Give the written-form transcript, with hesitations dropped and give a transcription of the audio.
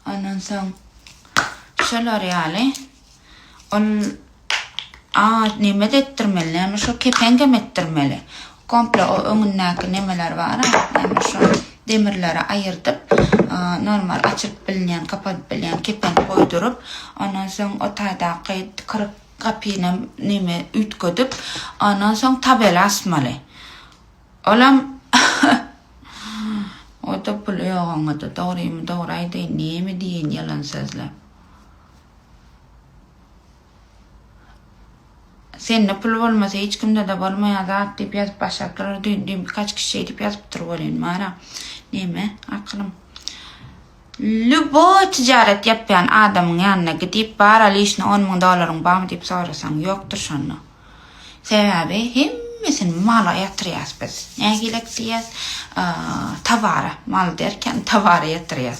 Ondan soň şolar ýaly ol nime de ettirmeli, yani şu kepenge ettirmeli. Komple o öňündäki nemeler bar, yani şu demirleri ayırdıp normal açıp bilýän, kapatyp bilýän kepeng goýdurup, ondan soň o taýdaky kırık gapyna neme ütködüp, ondan soň tabela asmaly. Olam o da pul ýogaňa da dogrymy, dogry aýdyn, neme diýen ýalan sözler. Seninle pul bolmasa hiç kimde de bolmaýan zat diýip ýazyp başaplar, düýdüm kaç kişi diýip ýazyp durup bolýan mara. Neme? Aklym. Lübo ticaret yapyan adamın yanına gidip bara lişne $10,000 bam diýip sorasaň ýokdur şonu. Sebäbi hemmesin mala ýatyrýas biz. Nägilek diýäs? Tawara, mal derken tawara ýatyrýas.